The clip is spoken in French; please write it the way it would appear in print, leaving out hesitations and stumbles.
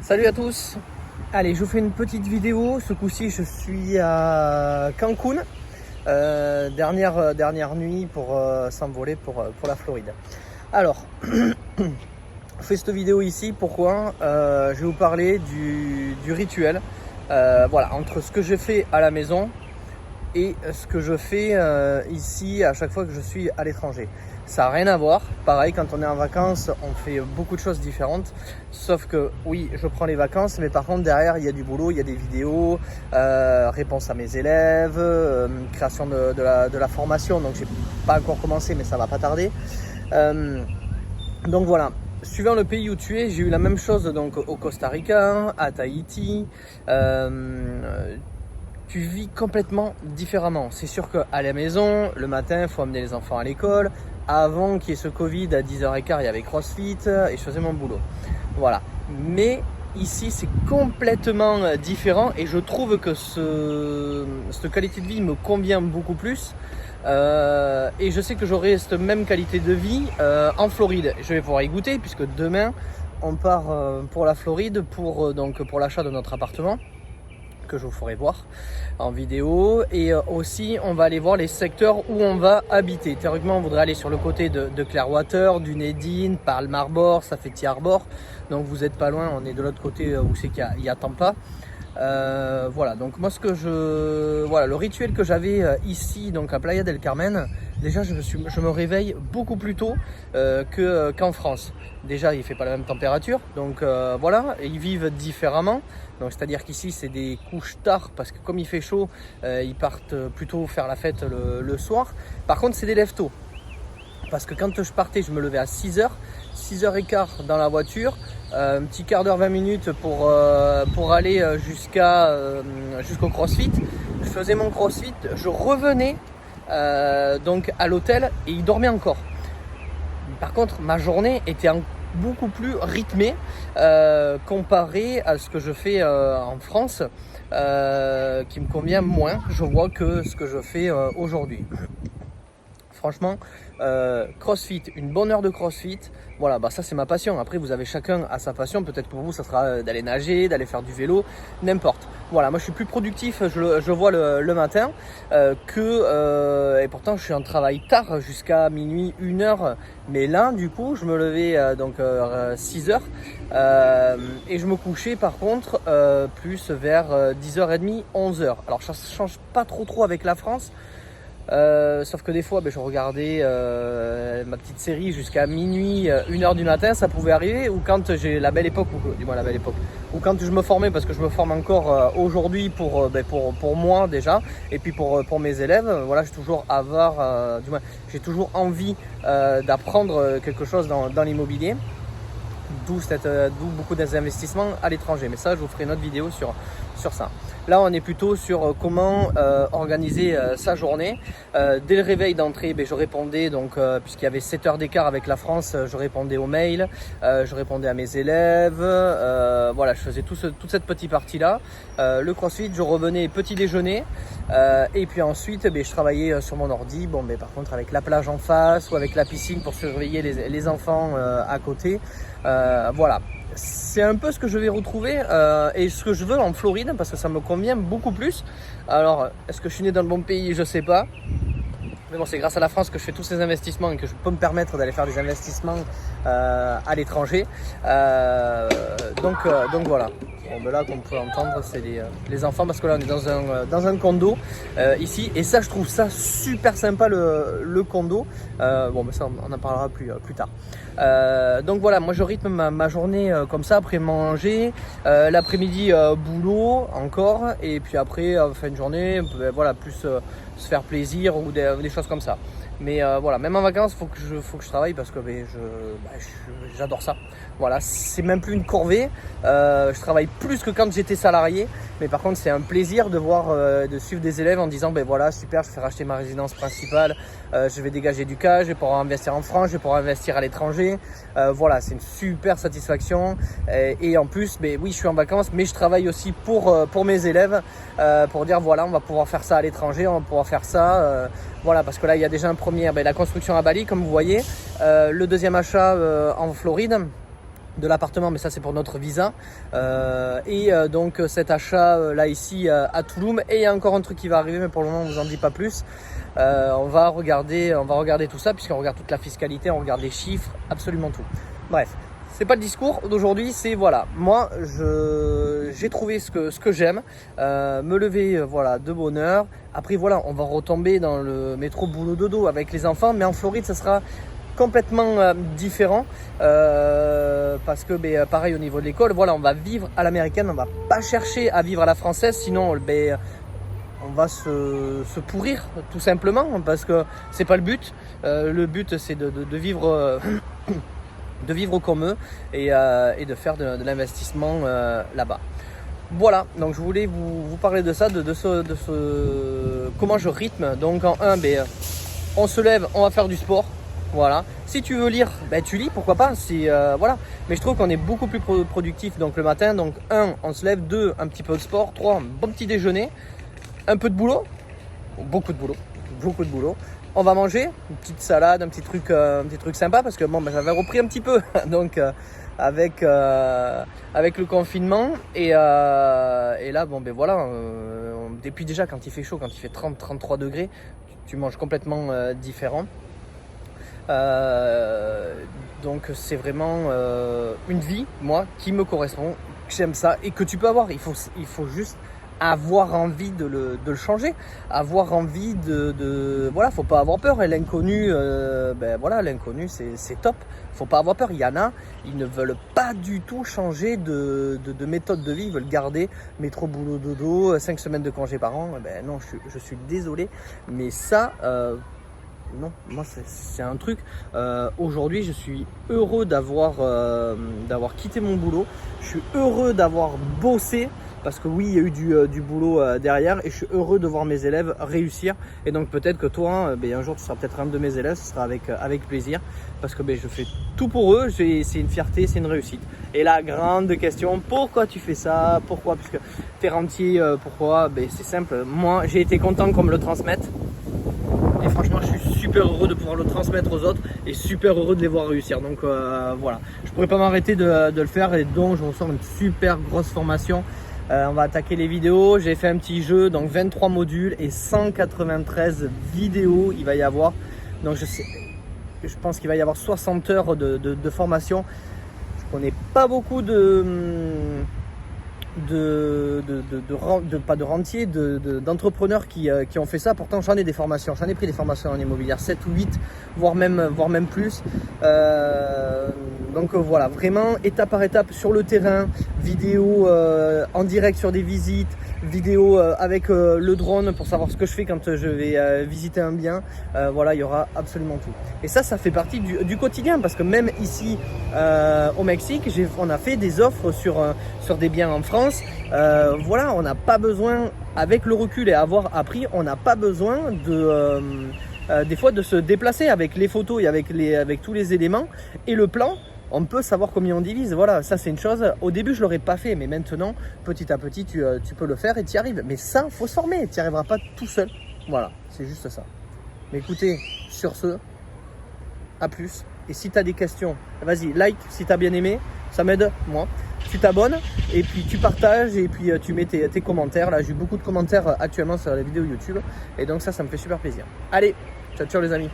Salut à tous. Allez, je vous fais une petite vidéo. Ce coup-ci, je suis à Cancun. Dernière nuit pour s'envoler pour la Floride. Alors, je fais cette vidéo ici. Pourquoi je vais vous parler du rituel. Voilà, entre ce que je fais à la maison et ce que je fais ici à chaque fois que je suis à l'étranger. Ça n'a rien à voir. Pareil, quand on est en vacances, on fait beaucoup de choses différentes. Sauf que oui, je prends les vacances, mais par contre derrière, il y a du boulot, il y a des vidéos, réponse à mes élèves, création de la formation. Donc j'ai pas encore commencé, mais ça va pas tarder. Donc voilà. Suivant le pays où tu es, j'ai eu la même chose donc au Costa Rica, à Tahiti. Tu vis complètement différemment. C'est sûr qu'à la maison, le matin, il faut amener les enfants à l'école. Avant qu'il y ait ce Covid, à 10h15, il y avait CrossFit et je faisais mon boulot. Voilà. Mais ici, c'est complètement différent et je trouve que cette qualité de vie me convient beaucoup plus. Et je sais que j'aurai cette même qualité de vie en Floride. Je vais pouvoir y goûter puisque demain, on part pour la Floride pour l'achat de notre appartement, que je vous ferai voir en vidéo, et aussi on va aller voir les secteurs où on va habiter. Théoriquement on voudrait aller sur le côté de Clearwater, Dunedin, Palm Harbor, Safety Harbor, donc vous êtes pas loin, on est de l'autre côté où c'est qu'il y a Tampa. Voilà, donc moi le rituel que j'avais ici donc à Playa del Carmen, déjà je me réveille beaucoup plus tôt qu'en France. Déjà il fait pas la même température, donc voilà, et ils vivent différemment. Donc c'est-à-dire qu'ici c'est des couches tard parce que comme il fait chaud, ils partent plutôt faire la fête le soir. Par contre c'est des lève tôt. Parce que quand je partais, je me levais à 6h, 6h15 dans la voiture, un petit quart d'heure, 20 minutes pour aller jusqu'au CrossFit. Je faisais mon CrossFit, je revenais donc à l'hôtel et il dormait encore. Par contre, ma journée était beaucoup plus rythmée comparé à ce que je fais en France, qui me convient moins, je vois, que ce que je fais aujourd'hui. Franchement, CrossFit, une bonne heure de CrossFit, voilà, ça c'est ma passion. Après vous avez chacun à sa passion, peut-être pour vous ça sera d'aller nager, d'aller faire du vélo, n'importe. Voilà, moi je suis plus productif, je vois le matin et pourtant je suis en travail tard jusqu'à minuit, 1h. Mais là du coup je me levais 6h et je me couchais par contre plus vers 10h30, 11h. Alors ça ne change pas trop avec la France. Sauf que des fois je regardais ma petite série jusqu'à minuit, 1h du matin, ça pouvait arriver, ou quand j'ai la belle époque, ou quand je me formais, parce que je me forme encore aujourd'hui pour moi déjà, et puis pour mes élèves, voilà, j'ai toujours j'ai toujours envie d'apprendre quelque chose dans l'immobilier. D'où beaucoup d'investissements à l'étranger. Mais ça, je vous ferai une autre vidéo sur ça. Là, on est plutôt sur comment organiser sa journée. Dès le réveil d'entrée, je répondais, puisqu'il y avait 7 heures d'écart avec la France, je répondais aux mails, je répondais à mes élèves. Voilà, je faisais toute cette petite partie-là. Le CrossFit, je revenais petit déjeuner. Et puis ensuite, je travaillais sur mon ordi. Par contre, avec la plage en face ou avec la piscine pour surveiller les enfants à côté. Voilà, c'est un peu ce que je vais retrouver et ce que je veux en Floride, parce que ça me convient beaucoup plus. Alors, est-ce que je suis né dans le bon pays? Je sais pas. Mais bon, c'est grâce à la France que je fais tous ces investissements et que je peux me permettre d'aller faire des investissements à l'étranger. Donc voilà. Là, comme vous pouvez entendre, c'est les enfants, parce que là on est dans un condo ici, et ça je trouve ça super sympa, le condo. Ça on en parlera plus tard. Donc voilà, moi je rythme ma journée comme ça, après manger, l'après-midi boulot encore, et puis après fin de journée plus se faire plaisir ou des choses comme ça. Mais voilà, même en vacances, faut que je travaille, parce que j'adore ça. Voilà, c'est même plus une corvée. Je travaille plus que quand j'étais salarié, mais par contre c'est un plaisir de suivre des élèves en disant voilà, super, je vais racheter ma résidence principale, je vais dégager du cash, je vais pouvoir investir en France, je vais pouvoir investir à l'étranger. Voilà, c'est une super satisfaction. Et en plus, oui, je suis en vacances, mais je travaille aussi pour mes élèves, pour dire voilà, on va pouvoir faire ça à l'étranger, on va pouvoir faire ça. Voilà, parce que là il y a déjà un premier, la construction à Bali, comme vous voyez, le deuxième achat en Floride. de l'appartement, mais ça c'est pour notre visa, donc cet achat là ici à Touloum, et il y a encore un truc qui va arriver, mais pour le moment on vous en dit pas plus. On va regarder tout ça, puisqu'on regarde toute la fiscalité, on regarde les chiffres, absolument tout. Bref, c'est pas le discours d'aujourd'hui, c'est voilà, moi j'ai trouvé ce que j'aime, me lever voilà de bonne heure. Après voilà, on va retomber dans le métro boulot dodo avec les enfants, mais en Floride ça sera complètement différent, parce que pareil au niveau de l'école, voilà, on va vivre à l'américaine, on va pas chercher à vivre à la française, sinon on va se pourrir tout simplement, parce que c'est pas le but. Le but c'est de vivre de vivre comme eux, et de faire de l'investissement là-bas. Voilà, donc je voulais vous parler de ça, de comment je rythme. Donc en 1, on se lève, on va faire du sport. Voilà. Si tu veux lire, tu lis, pourquoi pas. Voilà. Mais je trouve qu'on est beaucoup plus productif donc le matin. Donc 1, on se lève. 2, un petit peu de sport. 3, un bon petit déjeuner. Un peu de boulot. Beaucoup de boulot. Beaucoup de boulot. On va manger une petite salade, un petit truc sympa, parce que j'avais repris un petit peu. Donc avec le confinement, et là voilà. Depuis déjà quand il fait chaud, quand il fait 30-33 degrés, tu manges complètement différent. Donc c'est vraiment une vie, moi, qui me correspond, que j'aime ça, et que tu peux avoir. Il faut juste avoir envie de le changer, avoir envie voilà, faut pas avoir peur. Et l'inconnu, voilà, l'inconnu c'est top, faut pas avoir peur. Il y en a, ils ne veulent pas du tout changer de méthode de vie, ils veulent garder métro boulot dodo, 5 semaines de congé par an. Non, je suis désolé, mais ça non, moi c'est un truc. Aujourd'hui, je suis heureux d'avoir quitté mon boulot. Je suis heureux d'avoir bossé, parce que oui, il y a eu du boulot derrière, et je suis heureux de voir mes élèves réussir. Et donc peut-être que toi, un jour, tu seras peut-être un de mes élèves. Ce sera avec plaisir, parce que je fais tout pour eux. C'est une fierté, c'est une réussite. Et la grande question, pourquoi tu fais ça? Pourquoi? Puisque tu es rentier, pourquoi? C'est simple. Moi, j'ai été content qu'on me le transmette. Et franchement, je suis super heureux de pouvoir le transmettre aux autres, et super heureux de les voir réussir. Donc voilà, je pourrais pas m'arrêter de le faire, et donc je ressors une super grosse formation. On va attaquer les vidéos. J'ai fait un petit jeu, donc 23 modules et 193 vidéos il va y avoir. Donc je pense qu'il va y avoir 60 heures de formation. Je connais pas beaucoup pas de rentiers, d'entrepreneurs qui ont fait ça. Pourtant j'en ai des formations, j'en ai pris des formations en immobilière, 7 ou 8, voire même plus. Donc voilà, vraiment étape par étape sur le terrain, vidéo en direct sur des visites, vidéo avec le drone pour savoir ce que je fais quand je vais visiter un bien. Voilà, il y aura absolument tout. Et ça fait partie du quotidien, parce que même ici au Mexique, on a fait des offres sur des biens en France. Voilà, on n'a pas besoin, avec le recul et avoir appris, on n'a pas besoin des fois de se déplacer avec les photos et avec tous les éléments et le plan. On peut savoir combien on divise. Voilà, ça c'est une chose. Au début je l'aurais pas fait, mais maintenant petit à petit tu peux le faire et tu y arrives. Mais ça, faut se former, tu n'y arriveras pas tout seul. Voilà, c'est juste ça. Mais écoutez, sur ce, à plus. Et si tu as des questions, vas-y, like si tu as bien aimé, ça m'aide moi. Tu t'abonnes, et puis tu partages, et puis tu mets tes commentaires. Là j'ai beaucoup de commentaires actuellement sur la vidéo YouTube, et donc ça me fait super plaisir. Allez, ciao ciao les amis.